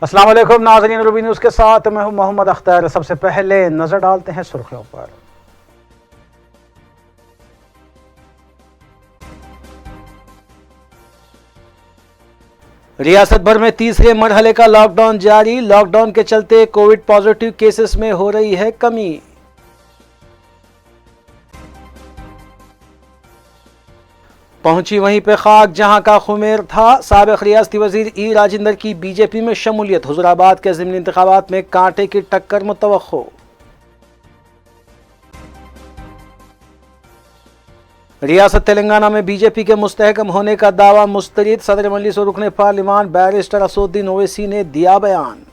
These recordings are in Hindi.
अस्सलाम वालेकुम नाज़रीन, रूबी न्यूज़ के साथ मैं हूं मोहम्मद अख्तर। सबसे पहले नजर डालते हैं सुर्खियों पर। रियासत भर में तीसरे मरहले का लॉकडाउन जारी। लॉकडाउन के चलते कोविड पॉजिटिव केसेस में हो रही है कमी। पहुंची वहीं पे खाक जहां का खुमेर था। साबिक रियासती वजीर ई राजेंद्र की बीजेपी में शमूलियत। हुजूराबाद के ज़िमनी इंतखाबात में कांटे की टक्कर मुतवक्को। रियासत तेलंगाना में बीजेपी के मुस्तहकम होने का दावा मुस्तरिद। सदर मजलिस और रुकने पार्लिमान बैरिस्टर असदुद्दीन ओवैसी ने दिया बयान।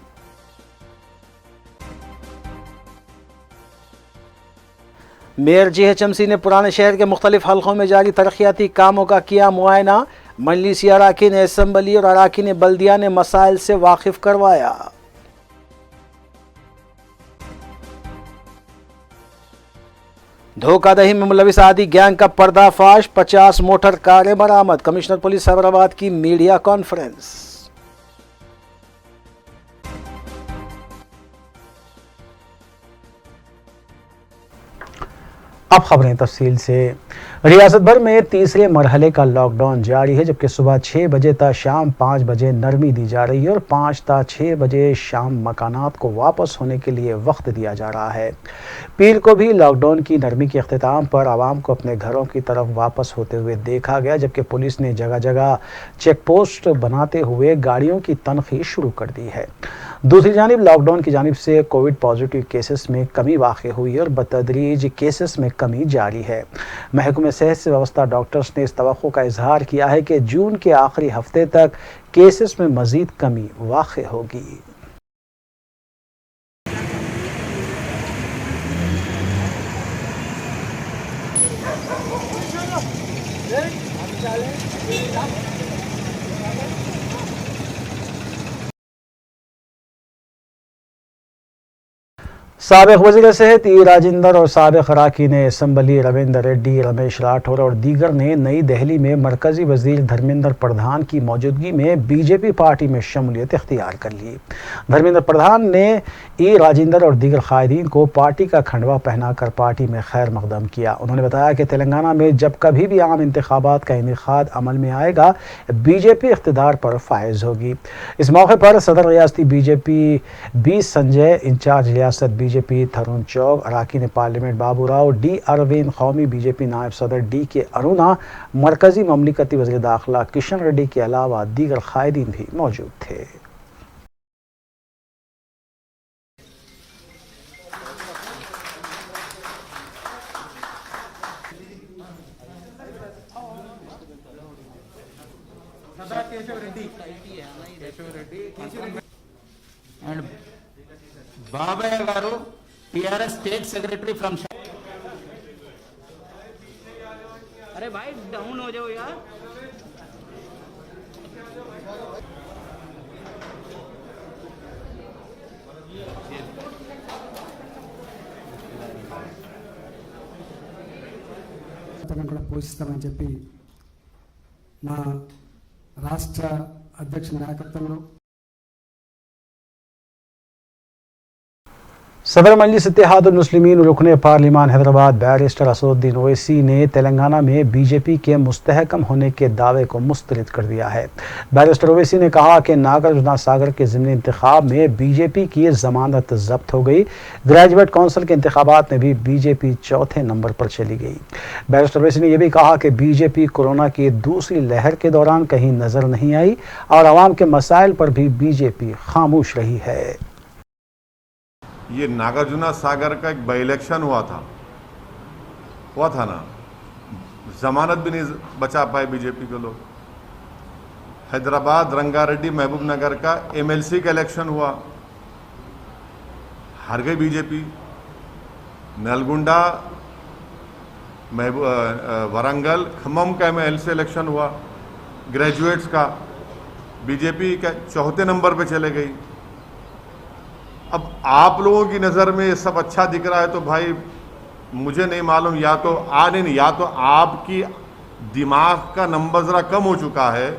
मेयर जीएचएमसी ने पुराने शहर के मुख्तलिफ हलकों में जारी तरक्याती कामों का किया मुआयना। मजलिसी अराकीन असम्बली और अराकीन बल्दिया ने मसाइल से वाकिफ करवाया। धोखाधड़ी में मुलविस आदि गैंग का पर्दाफाश। 50 मोटर कारें बरामद। कमिश्नर पुलिस हैदराबाद की मीडिया कॉन्फ्रेंस। अब खबरें तफसील से। रियासत भर में तीसरे मरहले का लॉकडाउन जारी है, जबकि सुबह 6 बजे तक शाम 5 बजे नरमी दी जा रही है और 5 ता 6 बजे शाम मकानात को वापस होने के लिए वक्त दिया जा रहा है। पीर को भी लॉकडाउन की नरमी के अख्तिताम पर आवाम को अपने घरों की तरफ वापस होते हुए देखा गया, जबकि पुलिस ने जगह जगह चेक पोस्ट बनाते हुए गाड़ियों की तनखी शुरू कर दी है। दूसरी जानिब लॉकडाउन की जानिब से कोविड पॉजिटिव केसेस में कमी वाक़ हुई है और बतदरीज केसेस में कमी जारी है। महकमे सेहत से वाबस्ता डॉक्टर्स ने इस तवक्को का इजहार किया है कि जून के आखिरी हफ्ते तक केसेस में मजीद कमी वाक़ होगी। साबिक वज़ीर सेहत ई राजेंद्र और साबिक अराकीन असम्बली रविंद्र रेड्डी, रमेश राठौर और दीगर ने नई दिल्ली में मरकजी वजीर धर्मेंद्र प्रधान की मौजूदगी में बीजेपी पार्टी में शमूलियत इख्तियार कर ली। धर्मेंद्र प्रधान ने ई राजेंद्र और दीगर कायदीन को पार्टी का खंडवा पहनाकर पार्टी में खैर मकदम किया। उन्होंने बताया कि तेलंगाना में जब कभी भी आम इंतखाबात का इनेकाद अमल में आएगा, बीजेपी इख्तिदार पर फायज होगी। इस मौके पर सदर रियासती बीजेपी बी संजय, इंचार्ज रियासत बीजेपी थरुण चौक, अराकीन पार्लियामेंट बाबू राव, डी अरविंद, कौमी बीजेपी नायब सदर डी के अरुणा, मरकजी ममलिकती वज़ीर दाखिला किशन रेड्डी के अलावा दीगर कायदीन भी मौजूद थे। and Babaya Garu, TRS State Secretary from. अरे भाई डाउन हो जाओ यार। కూడా పోషిస్తామని చెప్పి మా రాష్ట్ర అధ్యక్ష నాయకత్వంలో सदर मजलिस इत्तेहादुल मुस्लिमीन रुकने पार्लिमान हैदराबाद बैरिस्टर असदुद्दीन ओवैसी ने तेलंगाना में बीजेपी के मुस्तहकम होने के दावे को मुस्तरद कर दिया है। बैरिस्टर ओवैसी ने कहा कि नागार्जुना सागर के ज़िमनी इंतखाब में बीजेपी की जमानत जब्त हो गई। ग्रेजुएट काउंसिल के इंतखाबात में भी बीजेपी चौथे नंबर पर चली गई। बैरिस्टर ओवैसी ने यह भी कहा कि बीजेपी कोरोना की दूसरी लहर के दौरान कहीं नजर नहीं आई और आवाम के मसाइल पर भी बीजेपी खामोश रही है। ये नागार्जुना सागर का एक बाई इलेक्शन हुआ था ना, जमानत भी नहीं बचा पाए बीजेपी के लोग। हैदराबाद रंगारेड्डी महबूब नगर का एमएलसी का इलेक्शन हुआ, हार गई बीजेपी। नलगुंडा वरंगल खम्मम का एमएलसी इलेक्शन हुआ ग्रेजुएट्स का, बीजेपी का चौथे नंबर पे चले गई। अब आप लोगों की नज़र में ये सब अच्छा दिख रहा है तो भाई मुझे नहीं मालूम, या तो या तो आपकी दिमाग का नंबर ज़रा कम हो चुका है,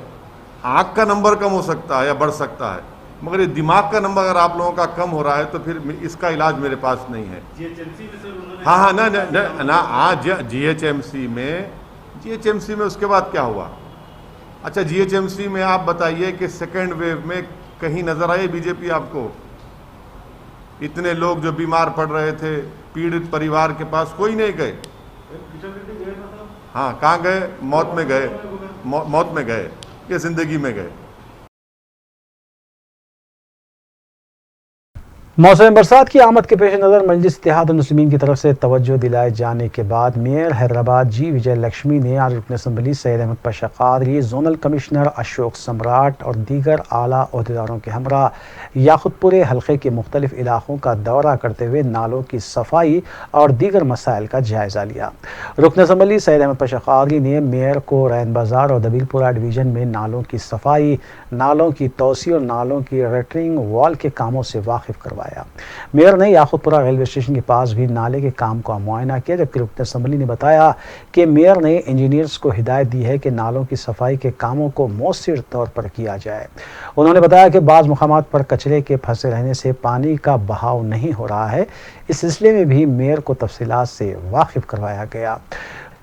आँख का नंबर कम हो सकता है या बढ़ सकता है, मगर ये दिमाग का नंबर अगर आप लोगों का कम हो रहा है तो फिर इसका इलाज मेरे पास नहीं है। हाँ हाँ ना ना ना, ना हाँ जीएचएमसी में उसके बाद क्या हुआ? अच्छा, जीएचएमसी में आप बताइए कि सेकेंड वेव में कहीं नजर आई बीजेपी आपको? इतने लोग जो बीमार पड़ रहे थे, पीड़ित परिवार के पास कोई नहीं गए। हाँ, कहाँ गए? मौत में गए, मौत में गए कि जिंदगी में गए? मौसम बरसात की आमद के पेश नज़र मजलिस इत्तेहाद मुस्लिमीन की तरफ से तवज्जो दिलाए जाने के बाद मेयर हैदराबाद जी विजय लक्ष्मी ने आज रुकन assembly Syed Ahmed Pasha Quadri, zonal commissioner Ashok Samrat और दीगर आला अहदेदारों के हमरा याकुतपुर हल्के के मुख्तलिफ इलाकों का दौरा करते हुए नालों की सफाई और दीगर मसाइल का जायज़ा लिया। रुकन असम्बली सैयद अहमद पाशा कादरी ने मेयर को रैन बाज़ार और दबीलपुरा डिवीज़न में नालों की सफाई, नालों की तोसी और नालों की रिटरिंग वॉल के कामों से वाकिफ करवाया। मेयर ने याकुतपुरा रेलवे स्टेशन के पास भी नाले के काम का मुआयना किया, जबकि रुकन असम्बली ने बताया कि मेयर ने इंजीनियर्स को हिदायत दी है कि नालों की सफाई के कामों को मौसर तौर पर किया जाए। उन्होंने बताया कि बाज़ मुकामात पर कचरे के फंसे रहने से पानी का बहाव नहीं हो रहा है। इस सिलसिले में भी मेयर को तफसीलात से वाकिफ करवाया गया।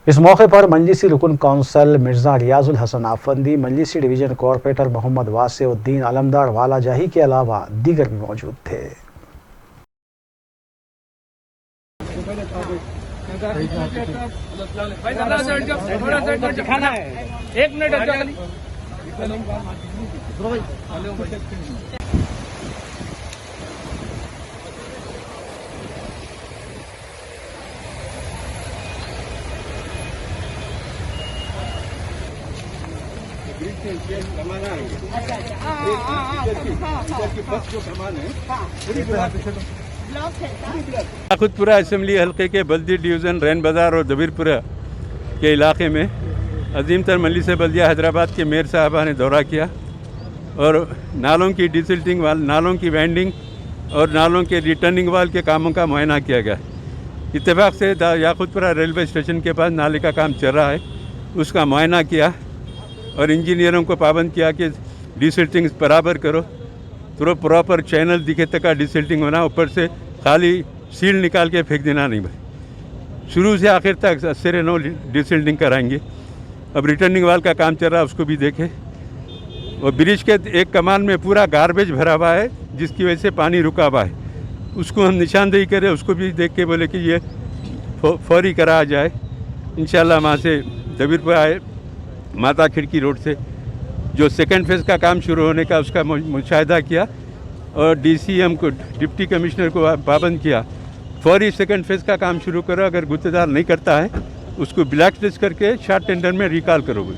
इस मौके पर मजलिसी रुकन council Mirza Riyazul Hasan Afandi, Majlisi division corporator Mohammed Wasiuddin Alamdar वाला जाही के अलावा दीगर भी मौजूद थे। एक मिनट याकुतपुरा असम्बली हल्के के बल्दी डिवीज़न रैन बाज़ार और दबीरपुरा के इलाके में अजीम तर मजलिस बल्दिया हैदराबाद के मेयर साहबा ने दौरा किया और नालों की डिसिल्टिंग वाल, नालों की वेंडिंग और नालों के रिटर्निंग वाल के कामों का मुआयना किया गया। इत्तेफाक से याकुतपुरा रेलवे स्टेशन के पास नाले का काम चल रहा है, उसका मुआयना किया और इंजीनियरों को पाबंद किया कि डिसिल्टिंग बराबर करो, तो प्रॉपर चैनल दिखे तक का डिसिल्टिंग होना, ऊपर से खाली सील निकाल के फेंक देना नहीं भाई। शुरू से आखिर तक 80 डिसिल्टिंग कराएंगे। अब रिटर्निंग वाल का काम चल रहा है, उसको भी देखें। और ब्रिज के एक कमान में पूरा गार्बेज भरा हुआ है, जिसकी वजह से पानी रुका हुआ है, उसको हम निशानदेही करें, उसको भी देख के बोले कि ये फौरी कराया जाए। इंशाल्लाह वहाँ से दबीरपुर आए माता खिड़की रोड से जो सेकंड फेज़ का काम शुरू होने का उसका मुशाहिदा किया और डीसीएम को, डिप्टी कमिश्नर को पाबंद किया, फौरी सेकंड फेज़ का काम शुरू करो, अगर गुत्तेदार नहीं करता है उसको ब्लैक लिस्ट करके शार्ट टेंडर में रिकॉल करोगे।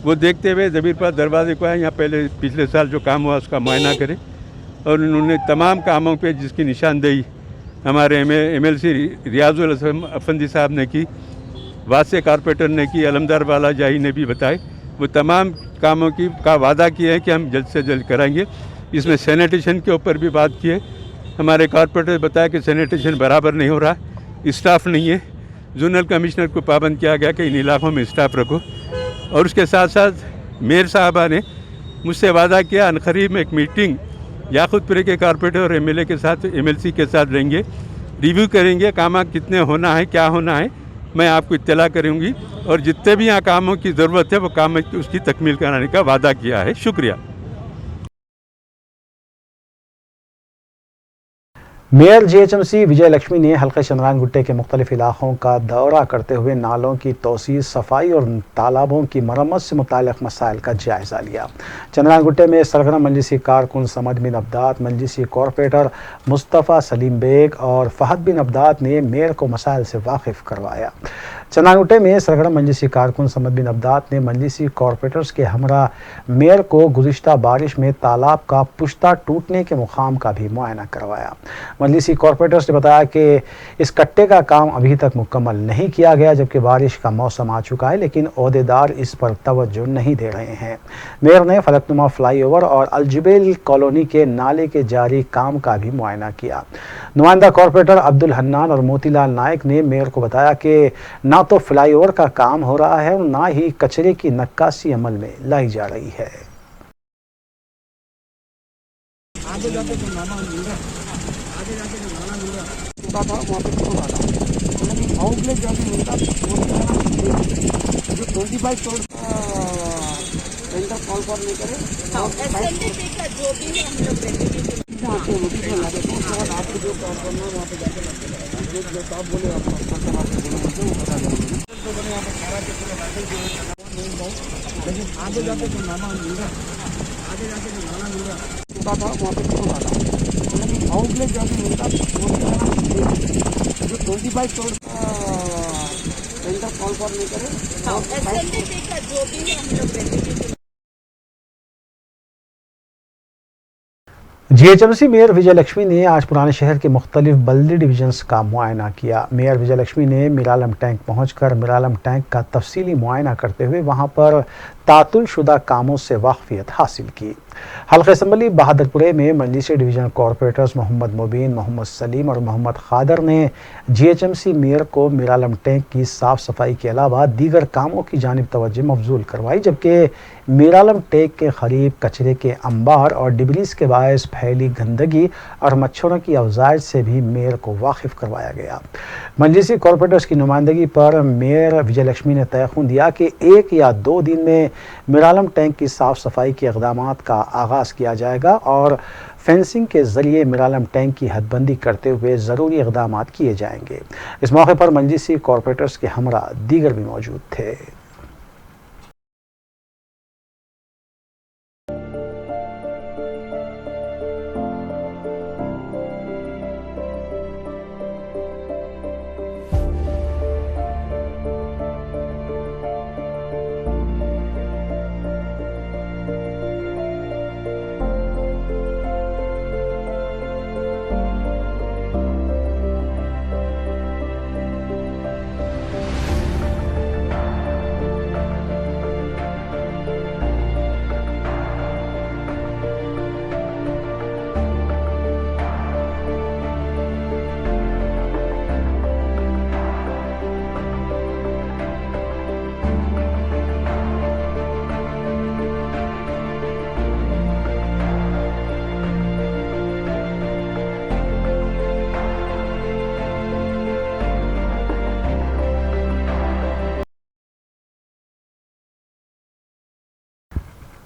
वो देखते हुए दबीरपुरा दरवाजे को आए, यहाँ पहले पिछले साल जो काम हुआ उसका मुआयना करें और उन्होंने तमाम कामों पे जिसकी निशानदेही हमारे MLC रियाजुल हसन अफंदी साहब ने की, वासे कारपोरेटर ने की, अलमदार वाला जाही ने भी बताए, वो तमाम कामों का वादा किए हैं कि हम जल्द से जल्द कराएंगे। इसमें सैनिटेशन के ऊपर भी बात की है। हमारे कारपोरेटर बताया कि सैनिटेशन बराबर नहीं हो रहा, स्टाफ नहीं है। जोनल कमिश्नर को पाबंद किया गया कि इन इलाकों में स्टाफ रखो। और उसके साथ साथ मेयर साहबा ने मुझसे वादा किया अनकरीब में एक मीटिंग याकुतपुरे के कारपोरेटर और MLA के साथ, MLC के साथ रहेंगे, रिव्यू करेंगे, काम कितने होना है, क्या होना है, मैं आपको इत्तला करूँगी और जितने भी यहाँ कामों की ज़रूरत है वो काम उसकी तकमील कराने का वादा किया है। शुक्रिया। मेयर GHMC विजय लक्ष्मी ने हल्के चंद्रान गुट्टे के मुख्तलिफ इलाकों का दौरा करते हुए नालों की तोसी, सफाई और तालाबों की मरम्मत से मुताल्लिक़ मसाइल का जायज़ा लिया। चंद्रान गुट्टे में सरगर्म मजलिसी कारकुन समद बिन अब्दाद, मजलिसी कॉरपोरेटर मुस्तफ़ा सलीम बेग और फ़हद बिन अब्दाद ने मेयर को मसाइल से वाकिफ़ करवाया। चंद्रानगुट्टे में सरगर्म मजलिसी कारकुन समद बिन अब्दाद ने मजलिसी कॉरपोरेटर्स के हमरा मेयर को गुज़िश्ता बारिश में तालाब का पुश्ता टूटने के मुकाम का भी मुआयना करवाया। मजलिसी कॉरपोरेटर्स ने बताया कि इस कट्टे का काम अभी तक मुकम्मल नहीं किया गया, जबकि बारिश का मौसम आ चुका है, लेकिन ओहदेदार इस पर तवज्जो नहीं दे रहे हैं। मेयर ने फलकनुमा फ्लाईओवर और अलजुबेल कॉलोनी के नाले के जारी काम का भी मुआयना किया। नुमाइंदा कॉरपोरेटर अब्दुल हन्नान और मोतीलाल नायक ने मेयर को बताया कि ना तो फ्लाईओवर का काम हो रहा है और ना ही कचरे की नक्काशी अमल में लाई जा रही है। आगे जाके जो नाना मिल रहा आगे जाके जो नाना मिल रहा छोटा था वहाँ पे छोटा था लेकिन आउटलेट जाके मिलता जो 25 करोड़ टेंडर कॉल पर नहीं करे एसएलडीसी का जो भी है हम लोग रेडी आपको नोटिस में लगे तो उसके बाद आपको जो कॉल करना है वहाँ पे जाके जो आप बोले आपको आपको बोले वो बता देंगे तो मैंने यहाँ पे सारा के पूरा बैटल जो है लेकिन आगे जाके जो नाना मिल रहा आगे जाके जो नाना मिल रहा छोटा था वहाँ पे छोटा था लेकिन आउटलेट जाके मिलता जो 25 करोड़ टेंडर कॉल पर नहीं करे एसएलडीसी का जो भी है हम लोग रेडी जीएचएमसी मेयर विजयलक्ष्मी ने आज पुराने शहर के मुख्तलिफ बल्दी डिविजन्स का मुआयना किया। मेयर विजयलक्ष्मी ने मिरालम टैंक पहुंचकर मिरालम टैंक का तफसीली मुआयना करते हुए वहां पर तातुल शुदा कामों से वाकफियत हासिल की। हल्के असम्बली बहादुरपुरे में मजलिसी डिवीजन कॉरपोरेटर्स मोहम्मद मुबीन, मोहम्मद सलीम और मोहम्मद खादर ने जीएचएमसी मेयर को मिरालम टैंक की साफ सफाई के अलावा दीगर कामों की जानिब तवज्जो मबजूल करवाई, जबकि मिरालम टैंक के करीब कचरे के अंबार और डिब्रीज के बायस फैली गंदगी और मच्छरों की अफजाइश से भी मेयर को वाकिफ करवाया गया। मजलिसी कॉरपोरेटर्स की नुमाइंदगी पर मेयर विजयलक्ष्मी ने तयखुन दिया कि 1 या 2 दिन में मिरालम टैंक की साफ सफाई के इक़दामात का आगाज़ किया जाएगा और फेंसिंग के जरिए मिरालम टैंक की हदबंदी करते हुए ज़रूरी इक़दामात किए जाएंगे। इस मौके पर मजलिसी कॉरपोरेटर्स के हमरा दीगर भी मौजूद थे।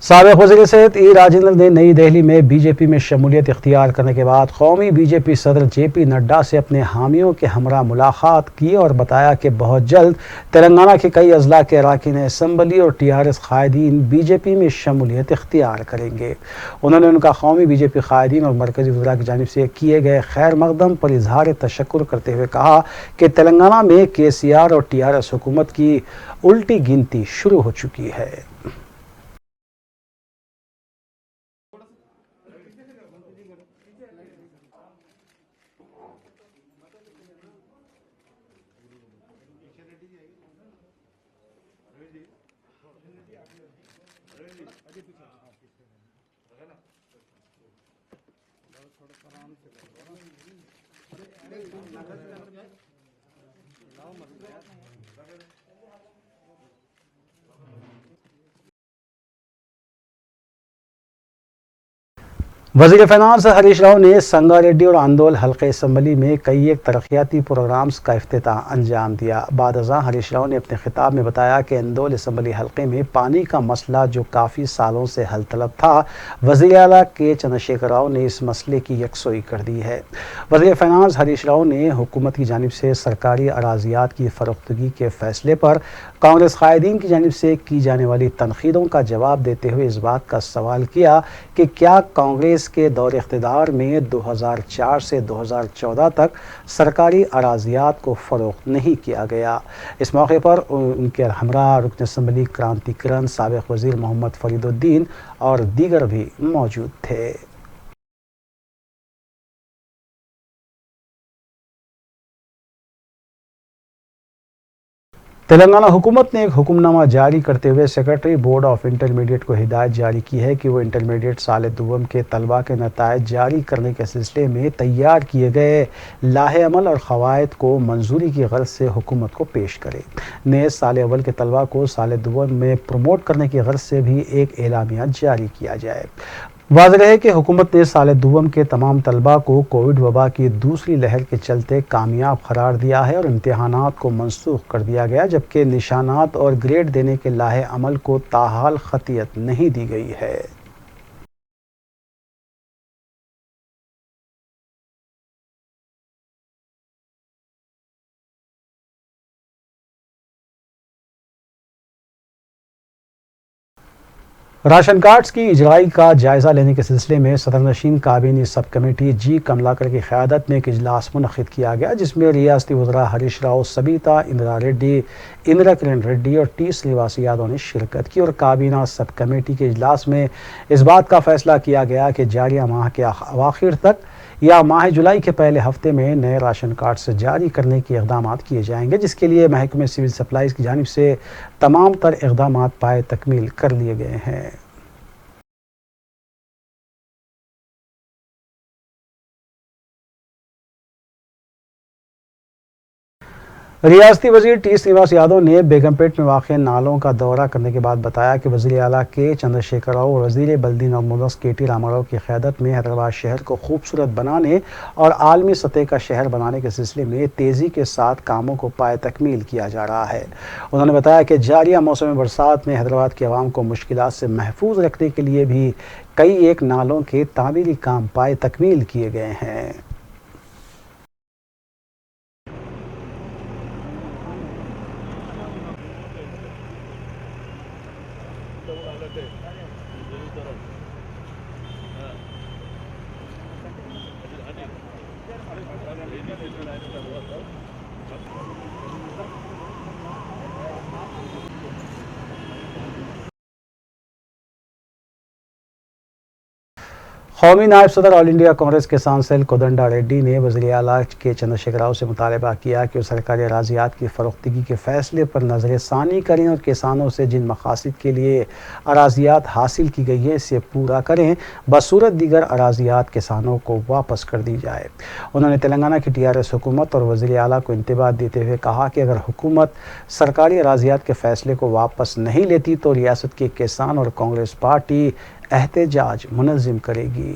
साबिक़ वज़ीर सेहत ई राजेंद्र ने नई दिल्ली में बीजेपी में शमूलियत इख्तियार करने के बाद कौमी बीजेपी सदर जेपी नड्डा से अपने हामियों के हमरा मुलाकात की और बताया कि बहुत जल्द तेलंगाना के कई अजला के अरकान असम्बली और टीआरएस कायदीन बीजेपी में शमूलियत इख्तियार करेंगे। उन्होंने उनका कौमी बीजेपी कायदीन और मरकजी वज़रा की जानिब से किए गए खैर मकदम पर इजहार तशक्कुर करते हुए कहा कि तेलंगाना में केसीआर और टीआरएस हुकूमत की उल्टी गिनती शुरू हो चुकी है। वज़ीर फ़िनांस हरीश राव ने संगारेड्डी और आंदोल हल्के असम्बली में कई एक तरक्याती प्रोग्राम्स का इफ्तिताह अंजाम दिया। बाद अज़ां हरीश राव ने अपने खिताब में बताया कि आंदोल असम्बली हल्के में पानी का मसला जो काफ़ी सालों से हल तलब था, वज़ीर आला के चंद्रशेखर राव ने इस मसले की यकसोई कर दी है। वज़ीर फ़िनांस हरीश राव ने हुकूमत की जानिब से सरकारी अराज़ियात की फ़रोख्तगी के फ़ैसले पर कांग्रेस कायदीन की जानिब से की जाने वाली तनकीदों का जवाब देते हुए इस बात का सवाल किया कि क्या कांग्रेस के दौर इख्तिदार में 2004 से 2014 तक सरकारी अराज़ियात को फ़रोग़ नहीं किया गया। इस मौके पर उनके हमरा रुकन असम्बली क्रांतिकरण साबिक़ वज़ीर मोहम्मद फरीदुद्दीन और दीगर भी मौजूद थे। तेलंगाना हुकूमत ने एक हुक्मनामा जारी करते हुए सेक्रेटरी बोर्ड ऑफ इंटरमीडिएट को हिदायत जारी की है कि वो इंटरमीडिएट साल दुवम के तलबा के नताइज जारी करने के सिलसिले में तैयार किए गए लाहे अमल और क़वायद को मंजूरी की गर्ज से हुकूमत को पेश करे। नए साल अव्वल के तलबा को साल दुवम में प्रमोट करने की गर्ज से भी एक एलामिया जारी किया जाए। वाज़ेह है कि हुकूमत ने साल दुवम के तमाम तलबा को कोविड वबा की दूसरी लहर के चलते कामयाब करार दिया है और इम्तिहानात को मनसूख कर दिया गया, जबकि निशानात और ग्रेड देने के लाहे अमल को ताहाल खतियत नहीं दी गई है। राशन कार्ड्स की इजराई का जायज़ा लेने के सिलसिले में सदरनशीन काबीनी सब कमेटी जी कमलाकर की क़यादत में एक इजलास मुनक़िद किया गया, जिसमें रियासती वज़रा हरीश राव, सबीता इंदिरा रेड्डी, इंदिरा किरण रेड्डी और टी श्रीनिवास यादव ने शिरकत की। और काबीना सब कमेटी के इजलास में इस बात का फ़ैसला किया गया कि जारिया माह के आखिर तक या माह जुलाई के पहले हफ्ते में नए राशन कार्ड जारी करने के इक़दाम किए जाएंगे, जिसके लिए महकमे सिविल सप्लाईज़ की जानिब से तमाम तर इक़दाम पाए तकमील कर लिए गए हैं। रियासती वज़ीर टी श्रीनिवास यादव ने बेगमपेट में वाक़ नालों का दौरा करने के बाद बताया कि वज़ीर आला के चंद्रशेखर राव और वज़ीर बल्दी नवमुदस के टी रामाराव की क़यादत में हैदराबाद शहर को खूबसूरत बनाने और आलमी सतह का शहर बनाने के सिलसिले में तेज़ी के साथ कामों को पाए तकमील किया जा रहा है। उन्होंने बताया कि जारिया मौसम बरसात में हैदराबाद की आवाम को मुश्किलात से महफूज रखने के लिए भी कई एक नालों के तामीरी काम पाए तकमील किए गए हैं। कौमी नायब सदर ऑल इंडिया कांग्रेस किसान सेल कोदंडा रेड्डी ने वज़ीर आला के चंद्रशेखर राव से मुतालबा किया कि वो सरकारी अराज़ियात की फ़रोख्तगी के फ़ैसले पर नज़र सानी करें और किसानों से जिन मकासद के लिए अराज़ियात हासिल की गई है इसे पूरा करें, बसूरत दीगर अराज़ियात किसानों को वापस कर दी जाए। उन्होंने तेलंगाना की TRS हुकूमत और वज़ीर आला को इंतबाह देते हुए कहा कि अगर हुकूमत सरकारी अराज़ियात के फ़ैसले को वापस नहीं लेती तो रियासत के किसान और कांग्रेस पार्टी एहतजाज मुनज़्ज़म करेगी।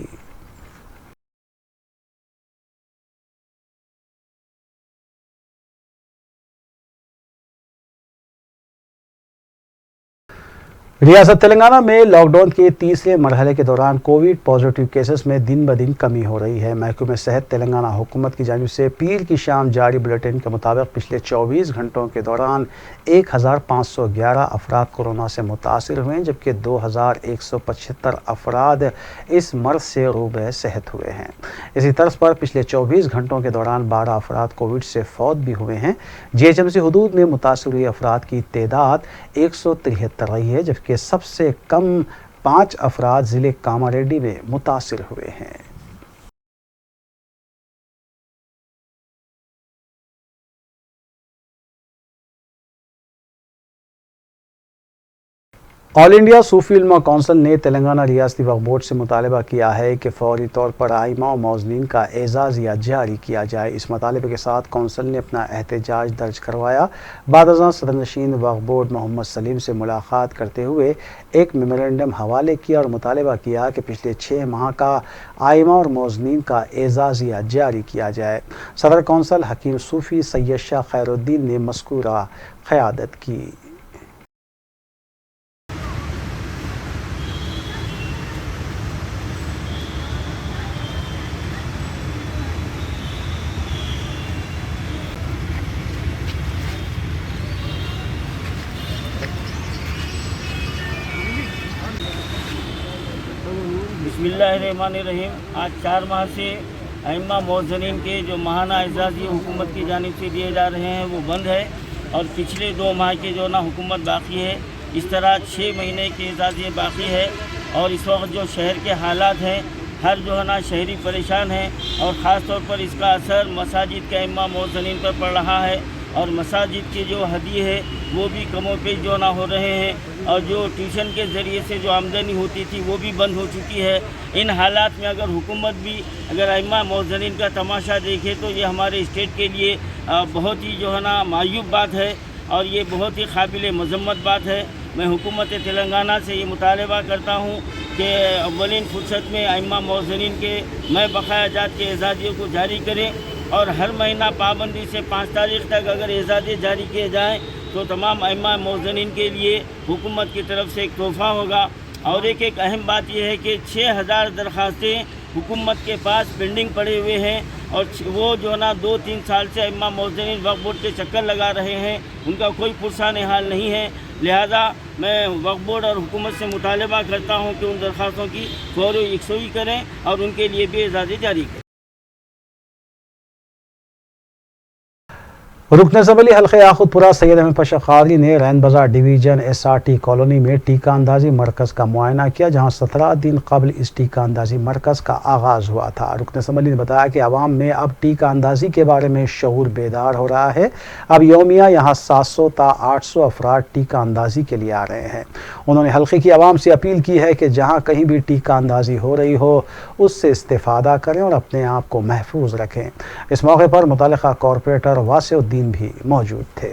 रियासत तेलंगाना में लॉकडाउन के तीसरे मरहले के दौरान कोविड पॉजिटिव केसेस में दिन ब दिन कमी हो रही है। महकमे सेहत तेलंगाना हुकूमत की जानिब से पीर की शाम जारी बुलेटिन के मुताबिक पिछले 24 घंटों के दौरान 1511 अफराद कोरोना से मुतासिर हुए, जबकि 2175 अफराद इस मर्ज से रूबे सेहत हुए हैं। इसी तर्ज पर पिछले 24 घंटों के दौरान 12 अफराद कोविड से फौत भी हुए हैं। GHMC हुदूद में मुतासिर हुए अफराद की तादाद 173 रही है, जबकि सबसे कम 5 अफराद ज़िले कामारेड्डी में मुतासिर हुए हैं। ऑल इंडिया सूफी उलमा कौंसिल ने तेलंगाना रियासती वक्फ बोर्ड से मुतालबा किया है कि फौरी तौर पर आइमा और मौज़नीन का एजाज़िया जारी किया जाए। इस मुतालबे के साथ कौंसिल ने अपना एहतजाज दर्ज करवाया। बादअज़ां सदरनशीन वक्फ बोर्ड मोहम्मद सलीम से मुलाकात करते हुए एक मेमोरेंडम हवाले किया और मुतालबा किया कि पिछले 6 माह का आइमा और मौज़नीन का एजाज़िया जारी किया जाए। सदर कौंसिल हकीम सूफ़ी सैयद शाह खैरुद्दीन ने मज़कूरा क़यादत की। बिस्मिल्लाहिर्रहमानिर्रहीम। आज 4 माह से अइम्मा मौज़नीन के जो माहाना एजाज़ी हुकूमत की जानिब से दिए जा रहे हैं वो बंद है और पिछले 2 माह के जो ना हुकूमत बाकी है, इस तरह 6 महीने के एजाज़ी बाकी है। और इस वक्त जो शहर के हालात हैं, हर जो है ना शहरी परेशान है और ख़ास तौर पर इसका असर मसाजिद के अइम्मा मौज़नीन पर पड़ रहा है और मसाजिद के जो हदिये है वो भी कमोपेश जो ना हो रहे हैं और जो ट्यूशन के ज़रिए से जो आमदनी होती थी वो भी बंद हो चुकी है। इन हालात में अगर हुकूमत भी अगर अइम्मा मौज़नीन का तमाशा देखे तो ये हमारे स्टेट के लिए बहुत ही जो है ना मायूब बात है और ये बहुत ही काबिल मज़म्मत बात है। मैं हुकूमत तेलंगाना से ये मुतालबा करता हूँ कि अव्वलीन फुर्सत में अइम्मा मौज़नीन के मैं बकाया जात के एजाज़ियों को जारी करें और हर महीना पाबंदी से 5 तारीख तक अगर एजाज़े जारी किए जाएँ तो तमाम अइम्मा मौज़नीन के लिए हुकूमत की तरफ से एक तोहफ़ा होगा। और एक अहम बात यह है कि 6000 दरख्वास्तें हुकूमत के पास पेंडिंग पड़े हुए हैं और वो जो ना 2-3 साल से अइम्मा मौज़नीन वक्फ बोर्ड के चक्कर लगा रहे हैं, उनका कोई पुरसान हाल नहीं है। लिहाजा मैं वक्फ बोर्ड और हुकूमत से मुतालबा करता हूँ कि उन दरख्वास्तों की फौरी यकसुई करें और उनके लिए भी एजाज़े जारी करें। रुकन ज़बली हल्के आखुदपुरा सैयद अहमद पाशा क़ादरी ने रैन बाज़ार डिवीज़न SRT कॉलोनी में टीका अंदाजी मरकज़ का मुआयना किया, जहां 17 दिन कबल इस टीका अंदाजी मरकज़ का आगाज़ हुआ था। रुकन ज़बली ने बताया कि आवाम में अब टीका अंदाजी के बारे में शऊर बेदार हो रहा है। अब योमिया यहाँ 700 ता 800 अफराद टीका अंदाजी के लिए आ रहे हैं। उन्होंने हल्के की आवाम से अपील की है कि जहाँ कहीं भी टीका अंदाजी हो रही हो उससे इस्तेफ़ादा करें और अपने आप को महफूज रखें। इस मौके पर मुतल्लिक़ा कॉरपोरेटर वासिउद्दीन भी मौजूद थे।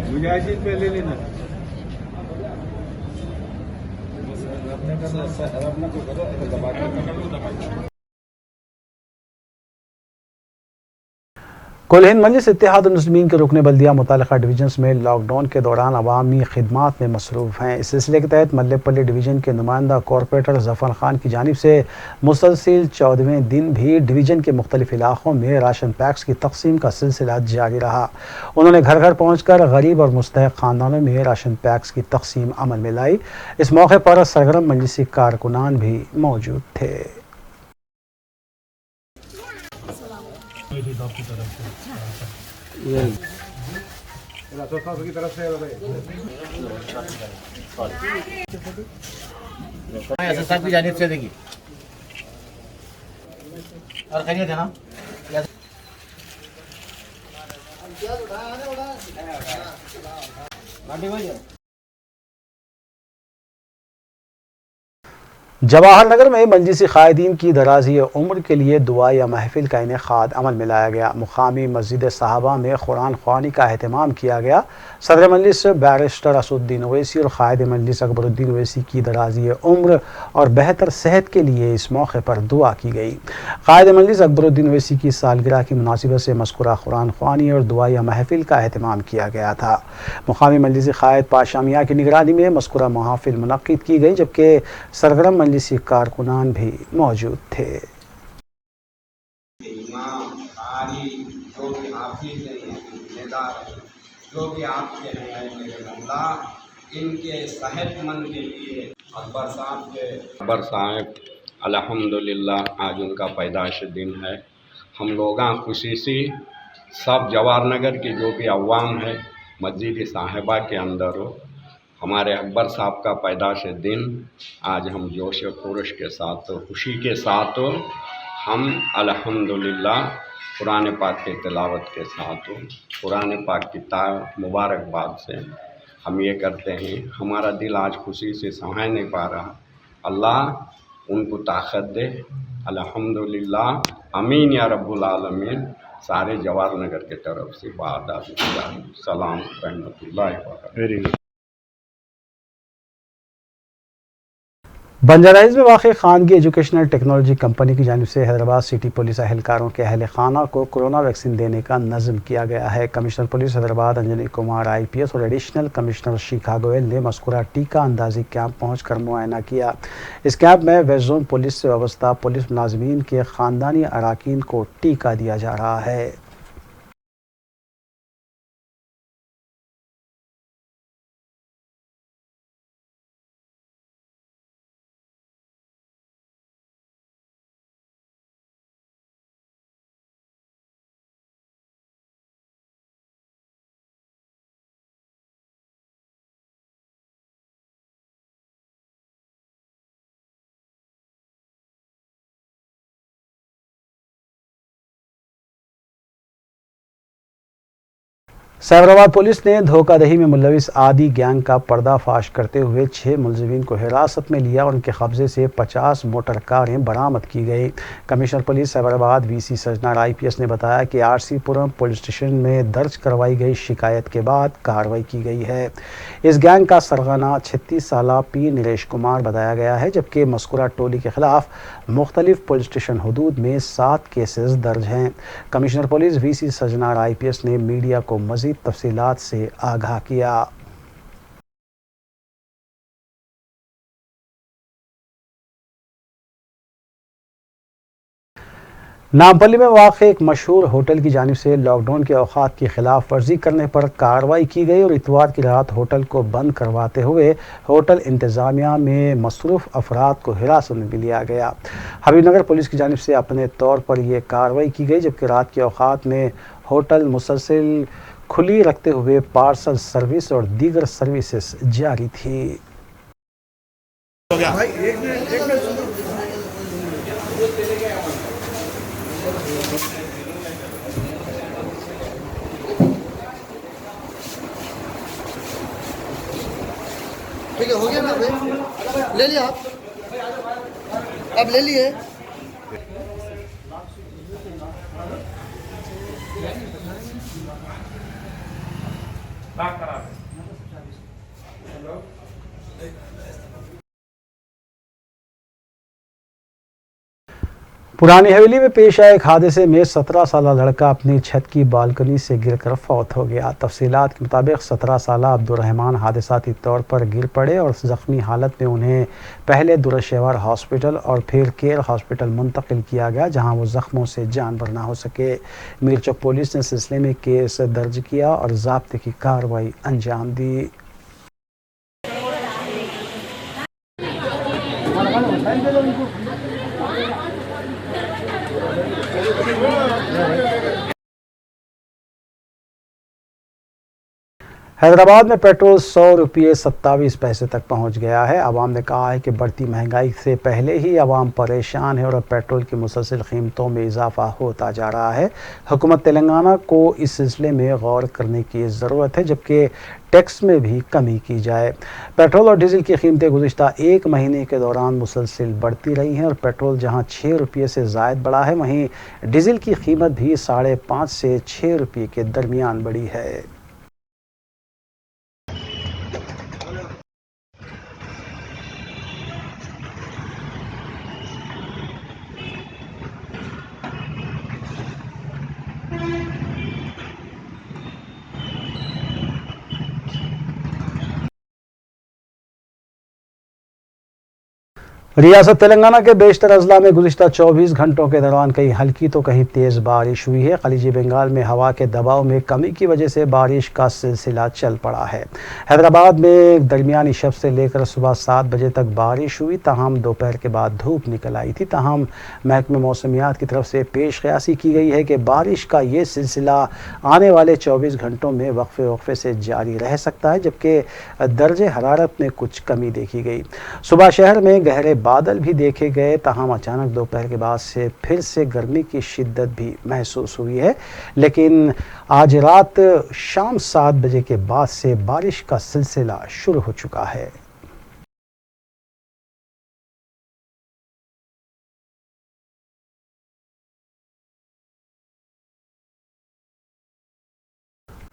मुजाहिद पे ले लेना। कुल हिंद मजलिस इत्तेहादुल मुस्लिमीन के रुकन बल्दिया मुतालिका डिवीजन्स में लॉकडाउन के दौरान अवामी खिदमात में मसरूफ़ हैं। इस सिलसिले के तहत मल्लेपल्ली डिवीज़न के नुमाइंदा कॉरपोरेटर ज़फ़र खान की जानिब से मुसलसिल 14वें दिन भी डिवीज़न के मुख्तलिफ इलाक़ों में राशन पैक्स की तक़सीम का सिलसिला जारी रहा। उन्होंने घर घर पहुँच कर गरीब और मुस्तहिक़ ख़ानदानों में राशन पैक्स की तक़सीम अमल में लाई। इस मौके पर सरगर्म मजलिसी कारकुनान भी मौजूद थे। की जानिब से देगी और खैरियत है ना। जवाहर नगर में मजलिसी कायदीन की दराज़ी उम्र के लिए दुआ या महफिल का इनेकाद अमल में लाया गया। मुकामी मस्जिद साहबा में कुरान ख़वानी का अहतमाम किया गया। सदर मजलिस बैरिस्टर असदुद्दीन ओवैसी और कायद मजलिस अकबरुद्दीन ओवैसी की दराज़ी उम्र और बेहतर सेहत के लिए इस मौके पर दुआ की गई। कायद मजलिस अकबरुद्दीन ओवैसी की सालगिरह की मुनासिबत से मज़कूरा कुरान ख़वानी और दुआ या महफिल का अहतमाम किया गया था। मुकामी मजलिसी कायद पाशा मियां की निगरानी में मज़कूरा महफिल मुनक़्क़िद की गई, जबकि सरगर्म मजलिसी कारकुनान भी मौजूद थे। जो भी आपके हैं मेरे मौला, इनके सेहतमंद के लिए अकबर साहब अल्हम्दुलिल्लाह आज उनका पैदाइश दिन है। हम लोग खुशी से सब जवाहर नगर के जो भी अवाम है मस्जिद साहिबा के अंदर हो, हमारे अकबर साहब का पैदाइश दिन आज हम जोश खरोश के साथ खुशी के साथ हम अल्हम्दुलिल्लाह कुरान पाक के तिलावत के साथ कुरान पाक की मुबारकबाद से हम ये करते हैं। हमारा दिल आज खुशी से संभाल नहीं पा रहा। अल्लाह उनको ताकत दे। अल्हम्दुलिल्लाह आमीन या रब्बुल आलमीन। सारे जवाहर नगर के तरफ से बादाब सलाम रहमतुल्लाहि व बरकातहू। बंजाराइज में वाक़ खानगी एजुकेशनल टेक्नोलॉजी कंपनी की जानिब से हैदराबाद सिटी पुलिस अहलकारों के अहल खाना को कोरोना वैक्सीन देने का नज़म किया गया है। Commissioner police Hyderabad Anjani Kumar IPS और एडिशनल कमिश्नर शिखा गोयल ने मज़कूरा टीका अंदाजी कैंप पहुँच कर मुआयना किया। इस कैंप में वेस्ट जोन पुलिस से वाबस्ता पुलिस मुलाजमीन के ख़ानदानी अराकीन को टीका दिया जा रहा है। सैबराबाद पुलिस ने धोखाधड़ी में मुलविस आदि गैंग का पर्दाफाश करते हुए 6 मुलजिमीन को हिरासत में लिया और उनके कब्जे से 50 मोटर कारें बरामद की गई। Commissioner police Cyberabad VC Sajjanar IPS ने बताया कि RC-पुरम पुलिस स्टेशन में दर्ज करवाई गई शिकायत के बाद कार्रवाई की गई है। इस गैंग का सरगना 36 साला P नरेश कुमार बताया गया है, जबकि मस्कुरा टोली के खिलाफ मुख्तलिफ पुलिस स्टेशन हदूद में 7 केसेस दर्ज हैं। Commissioner police VC Sajjanar IPS ने मीडिया को मज़ीद तफसीलात से आगाह किया। नामपल्ली में वाक़ एक मशहूर होटल की जानिब से लॉकडाउन के औक़ात की खिलाफ वर्जी करने पर कार्रवाई की गई और इतवार की रात होटल को बंद करवाते हुए होटल इंतज़ामिया में मसरूफ़ अफराद को हिरासत में लिया गया। हबीबनगर पुलिस की जानिब से अपने तौर पर यह कार्रवाई की गई, जबकि रात के औक़ात में होटल मुसलसल खुली रखते हुए पार्सल सर्विस और दीगर सर्विसेज जारी थी। ठीक है, हो गया ना भाई, ले लिया आप, अब ले लिए। पुरानी हवेली में पेश आए एक हादसे में 17 साला लड़का अपनी छत की बालकनी से गिरकर फौत हो गया। तफसीलात के मुताबिक 17 साला अब्दुर्रहमान हादसाती तौर पर गिर पड़े और ज़ख्मी हालत में उन्हें पहले दुरशेवर हॉस्पिटल और फिर केयर हॉस्पिटल मुंतकिल किया गया, जहां वो ज़ख्मों से जान बर ना हो सके। मीरचौक पुलिस ने सिलसिले में केस दर्ज किया और ज़ाब्ते की कार्रवाई अंजाम दी। हैदराबाद में पेट्रोल 100 रुपये 27 पैसे तक पहुंच गया है। अवाम ने कहा है कि बढ़ती महंगाई से पहले ही अवाम परेशान है और अब पेट्रोल की मुसलसल कीमतों में इजाफा होता जा रहा है। हुकूमत तेलंगाना को इस सिलसिले में गौर करने की ज़रूरत है, जबकि टैक्स में भी कमी की जाए। पेट्रोल और डीजल की कीमतें गुज़िश्ता एक महीने के दौरान मुसलसल बढ़ती रही हैं और पेट्रोल जहां 6 रुपये से ज़ायद बढ़ा है, वहीं डीजल की कीमत भी 5.5 से 6 रुपये के दरमियान बढ़ी है। रियासत तेलंगाना के बेशतर अजला में गुज़िश्ता 24 घंटों के दौरान कहीं हल्की तो कहीं तेज़ बारिश हुई है। खलीजी बंगाल में हवा के दबाव में कमी की वजह से बारिश का सिलसिला चल पड़ा है। हैदराबाद में दरमियानी शब से लेकर सुबह 7 बजे तक बारिश हुई, ताहम दोपहर के बाद धूप निकल आई थी। ताहम महकमे मौसमियात की तरफ से पेश क़यासी की गई है कि बारिश का ये सिलसिला आने वाले 24 घंटों में वक्फे से जारी रह सकता है, जबकि दर्जे हरारत में कुछ कमी देखी गई। सुबह शहर में गहरे बादल भी देखे गए, ताहम अचानक दोपहर के बाद से फिर से गर्मी की शिद्दत भी महसूस हुई है। लेकिन आज रात शाम 7 बजे के बाद से बारिश का सिलसिला शुरू हो चुका है।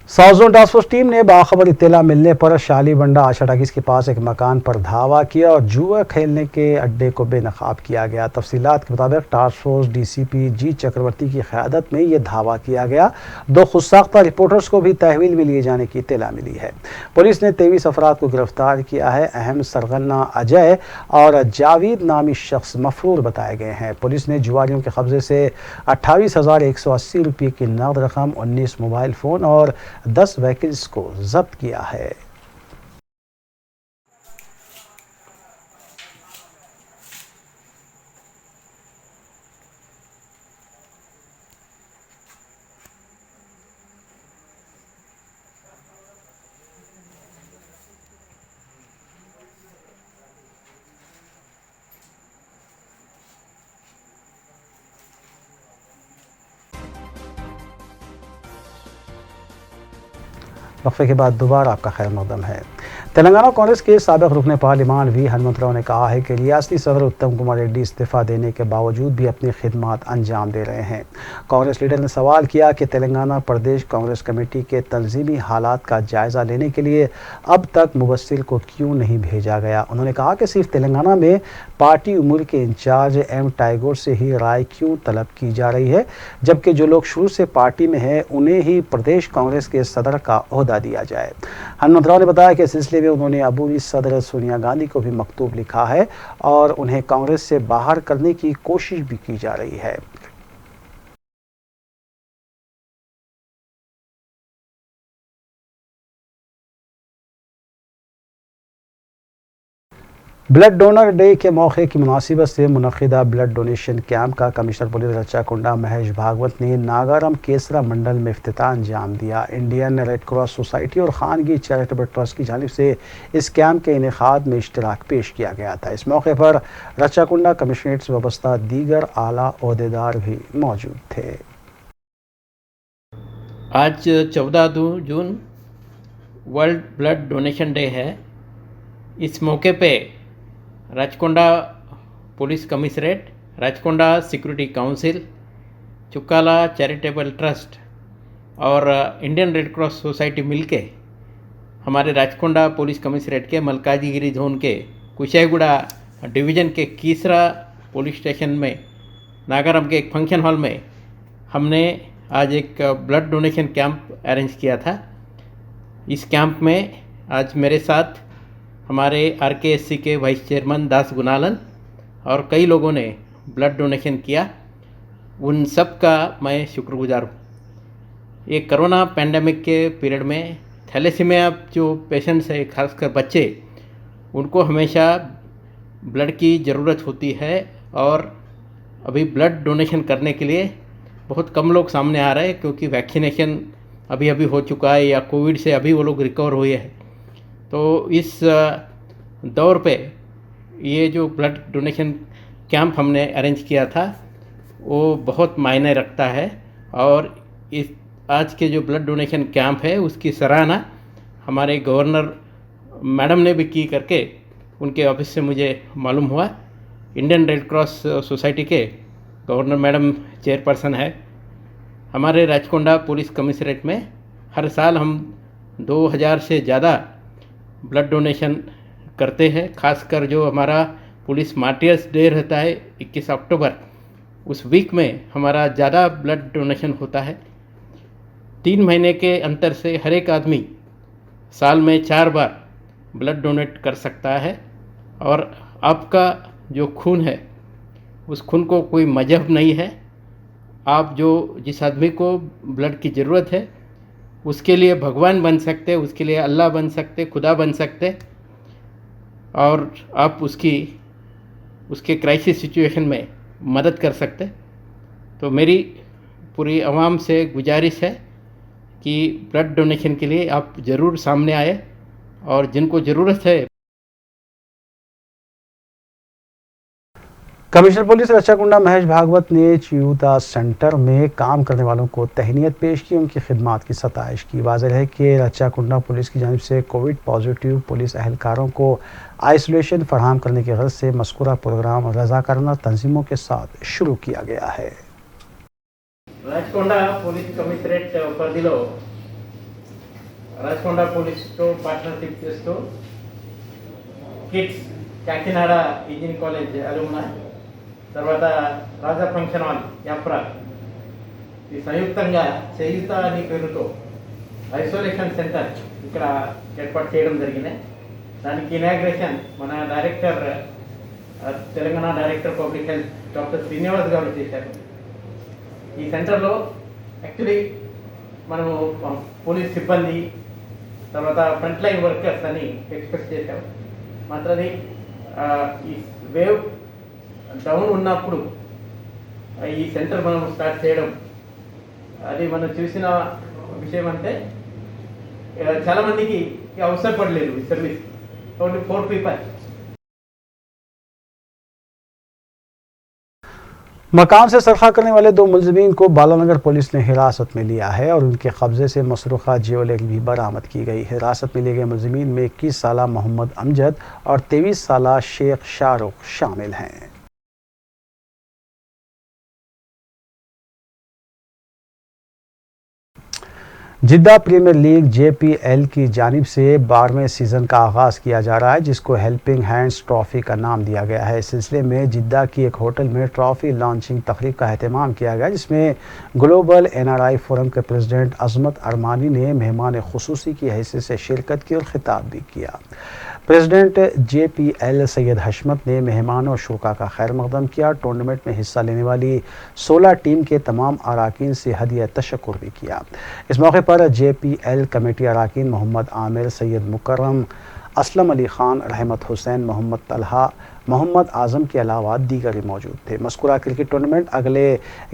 South zone task force team ने बाखबर इत्तला मिलने पर शालीबंडा आशा टाकीज के पास एक मकान पर धावा किया और जुआ खेलने के अड्डे को बेनकाब किया गया। तफसीलात के मुताबिक टास्क फोर्स DCP G चक्रवर्ती की क़यादत में यह धावा किया गया। 2 खुदसाख्ता रिपोर्टर्स को भी तहवील में लिए जाने की इत्तला मिली है। पुलिस ने 23 अफराद को गिरफ्तार किया है। अहम सरगना अजय और जावेद नामी शख्स मफरूर बताए गए हैं। पुलिस ने जुआरियों के कब्जे से 28,180 रुपये की नकद रकम, 19 मोबाइल फ़ोन और 10 व्हीकल्स को जब्त किया है। वक्फे के बाद दोबारा आपका खैर मकदम है। तेलंगाना कांग्रेस के साबिक रुकन पार्लिमान वी हनुमंतराव ने कहा है कि रियासती सदर उत्तम कुमार रेड्डी इस्तीफा देने के बावजूद भी अपनी खिदमत अंजाम दे रहे हैं। कांग्रेस लीडर ने सवाल किया कि तेलंगाना प्रदेश कांग्रेस कमेटी के तंजीमी हालात का जायजा लेने के लिए अब तक मुबस्सिर को क्यों नहीं भेजा गया। उन्होंने कहा कि सिर्फ तेलंगाना में पार्टी उमूर के इंचार्ज एम टैगोर से ही राय क्यों तलब की जा रही है, जबकि जो लोग शुरू से पार्टी में हैं उन्हें ही प्रदेश कांग्रेस के सदर का ओहदा दिया जाए। हनुमंतराव ने बताया कि इस सिलसिले में उन्होंने अबूरी सदर सोनिया गांधी को भी मकतूब लिखा है और उन्हें कांग्रेस से बाहर करने की कोशिश भी की जा रही है। ब्लड डोनर डे के मौके की मुनासिबत से मुनक़िदा ब्लड डोनेशन कैंप का कमिश्नर पुलिस रच्चाकुंडा महेश भागवत ने नागारम केसरा मंडल में इफ्तिताह अंजाम दिया। इंडियन रेड क्रॉस सोसाइटी और खानगी चैरिटेबल ट्रस्ट की जानिब से इस कैंप के इनेकाद में इश्तराक पेश किया गया था। इस मौके पर रच्चाकुंडा कमिश्नरेट से वाबस्ता दीगर आला ओहदेदार भी मौजूद थे। आज 14 जून वर्ल्ड ब्लड डोनेशन डे है। इस मौके पे Rachakonda police commissionerate, Rachakonda security council, Chukkala charitable trust और इंडियन रेड क्रॉस सोसाइटी मिलके हमारे राचकोंडा पुलिस कमिश्नरेट के मलकाजीगिरी जोन के कुशाईगुड़ा डिवीज़न के कीसरा पुलिस स्टेशन में नागारम के एक फंक्शन हॉल में हमने आज एक ब्लड डोनेशन कैंप अरेंज किया था। इस कैंप में आज मेरे साथ हमारे RKSC के वाइस चेयरमैन दास गुनालन और कई लोगों ने ब्लड डोनेशन किया। उन सब का मैं शुक्रगुजार हूँ। ये कोरोना पैंडेमिक के पीरियड में थैलेसीमिया जो पेशेंट्स है, खासकर बच्चे, उनको हमेशा ब्लड की ज़रूरत होती है और अभी ब्लड डोनेशन करने के लिए बहुत कम लोग सामने आ रहे हैं क्योंकि वैक्सीनेशन अभी हो चुका है या कोविड से अभी वो लोग रिकवर हुए हैं। तो इस दौर पे ये जो ब्लड डोनेशन कैंप हमने अरेंज किया था वो बहुत मायने रखता है और इस आज के जो ब्लड डोनेशन कैंप है उसकी सराहना हमारे गवर्नर मैडम ने भी की करके उनके ऑफिस से मुझे मालूम हुआ। इंडियन रेड क्रॉस सोसाइटी के गवर्नर मैडम चेयरपर्सन है। हमारे राचकोंडा पुलिस कमिश्नरेट में हर साल हम 2000 से ज़्यादा ब्लड डोनेशन करते हैं। खासकर जो हमारा पुलिस मार्टियर्स डे रहता है 21 अक्टूबर, उस वीक में हमारा ज़्यादा ब्लड डोनेशन होता है। 3 महीने के अंतर से हर एक आदमी साल में 4 बार ब्लड डोनेट कर सकता है और आपका जो खून है उस खून को कोई मजहब नहीं है। आप जिस आदमी को ब्लड की ज़रूरत है उसके लिए भगवान बन सकते, उसके लिए अल्लाह बन सकते, खुदा बन सकते और आप उसके क्राइसिस सिचुएशन में मदद कर सकते। तो मेरी पूरी आवाम से गुजारिश है कि ब्लड डोनेशन के लिए आप ज़रूर सामने आए और जिनको ज़रूरत है। कमिश्नर पुलिस रच्चाकुंडा महेश भागवत ने चियूता सेंटर में काम करने वालों को तहनीत पेश की, उनकी खिदमात की सताइश की। वाज़ेह है कि रच्चाकुंडा पुलिस की जानिब से कोविड पॉजिटिव पुलिस अहलकारों को आइसोलेशन फराहम करने की गर्ज से मज़कूरा प्रोग्राम रज़ाकाराना तंजीमों के साथ शुरू किया गया है। राचकोंडा पुलिस कमिश्नरेट పరిధిలో రాచకొండ పోలీసుతో పార్ట్నర్షిప్ చేస్తూ కిడ్స్ కాకినాడ ఇంజనీరింగ్ కాలేజ్ అలుమ్నాయ్ తర్వాత రాజా ఫంక్షన్ హాల్ యాప్రా ఈ సంయుక్తంగా చేయుత అనే పేరుతో ఐసోలేషన్ సెంటర్ ఇక్కడ ఏర్పాటు చేయడం జరిగింది। దానికి ఇనాగ్రేషన్ మన director Telangana director public health doctor Srinivas గారు చేశారు। ఈ సెంటర్లో యాక్చువల్లీ మనము పోలీస్ సిబ్బంది తర్వాత ఫ్రంట్ లైన్ వర్కర్స్ అని ఎక్స్పెక్ట్ చేశాం। మాత్రమే ఈ వేవ్ డౌన్ ఉన్నప్పుడు ఈ సెంటర్ మనం స్టార్ట్ చేయడం అది మనం చూసిన విషయం అంటే చాలామందికి అవసరపడలేదు ఈ సర్వీస్, ఓన్లీ 4 పీపుల్। मकान से सरखा करने वाले 2 मुलजिमीन को बालानगर पुलिस ने हिरासत में लिया है और उनके कब्जे से मसरूखा ज्वेलरी भी बरामद की गई। हिरासत में लिए गए मुलजिमीन में 21 साला मोहम्मद अमजद और 23 साला शेख शाहरुख शामिल हैं। जिद्दा प्रीमियर लीग JPL की जानिब से 12वें सीज़न का आगाज़ किया जा रहा है, जिसको हेल्पिंग हैंड्स ट्रॉफ़ी का नाम दिया गया है। इस सिलसिले में जिद्दा की एक होटल में ट्रॉफ़ी लॉन्चिंग तकरीब का एहतमाम किया गया, जिसमें ग्लोबल NRI फोरम के प्रेसिडेंट अजमत अरमानी ने मेहमान खुसूसी की हैसियत से शिरकत की और खिताब भी किया। प्रेसिडेंट JPL सैयद हशमत ने मेहमानों और शुरा का खैर मकदम किया। टूर्नामेंट में हिस्सा लेने वाली 16 टीम के तमाम अराकीन से हदिया तशक्कुर भी किया। इस मौके पर JPL कमेटी अराकीन मोहम्मद आमिर, सैयद मुकर्रम, असलम अली खान, रहमत हुसैन, मोहम्मद तलहा, मोहम्मद आज़म के अलावा दीगर मौजूद थे। मज़कूरा क्रिकेट टूर्नामेंट अगले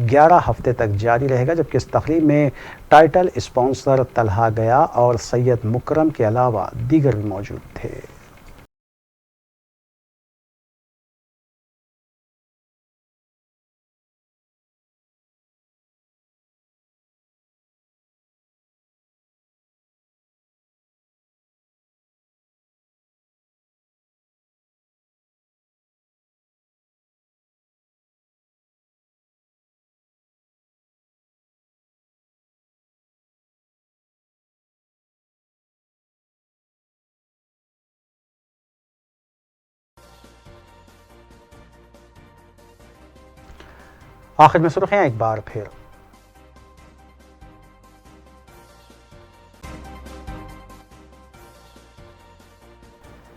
11 हफ्ते तक जारी रहेगा, जबकि इस तकरीब में टाइटल स्पॉन्सर तलहा गया और सैयद मुकर्रम के अलावा दीगर भी मौजूद थे। आखिर में सुर्खियां एक बार फिर।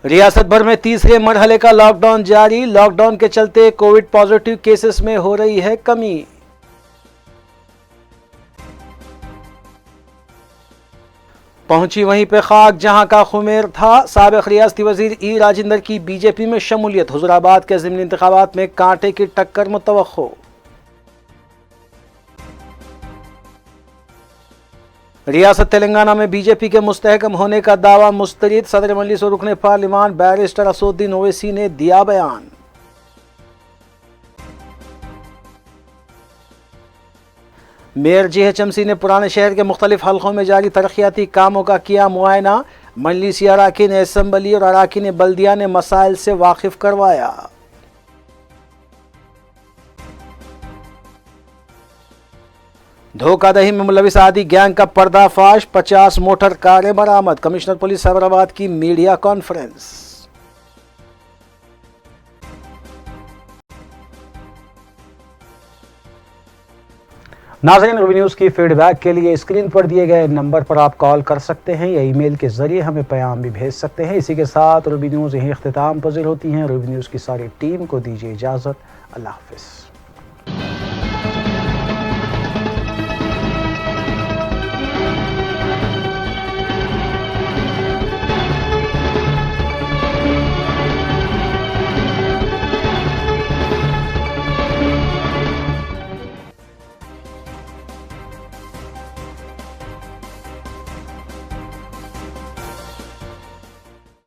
रियासत भर में तीसरे मरहले का लॉकडाउन जारी। लॉकडाउन के चलते कोविड पॉजिटिव केसेस में हो रही है कमी। पहुंची वहीं पे खाक जहां का खुमेर था। साबिक रियासती वजीर ई राजेंद्र की बीजेपी में शमूलियत। हुजूराबाद के ज़िमनी इंतखाबात में कांटे की टक्कर मुतवक्को। रियासत तेलंगाना में बीजेपी के मुस्तहकम होने का दावा मुस्तरिद। सदर मजलिस और रुकने पार्लिमान बैरिस्टर असदुद्दीन ओवैसी ने दिया बयान। मेयर GHMC ने पुराने शहर के मुख्तलिफ हल्कों में जारी तरक्याती कामों का किया मुआयना। मजलिसी अराकीन असम्बली और अराकीन बल्दिया ने मसाइल से वाकिफ करवाया। धोखाधड़ी में मुलविस आदि गैंग का पर्दाफाश। 50 मोटर कारें बरामद। कमिश्नर पुलिस साबराबाद की मीडिया कॉन्फ्रेंस। नाज़रीन, रूबी न्यूज़ की फीडबैक के लिए स्क्रीन पर दिए गए नंबर पर आप कॉल कर सकते हैं या ईमेल के जरिए हमें पैगाम भी भेज सकते हैं। इसी के साथ रूबी न्यूज़ यहीं इख्तिताम पज़ीर होती हैं। रूबी न्यूज़ की सारी टीम को दीजिए इजाज़त। अल्लाह हाफ़िज़।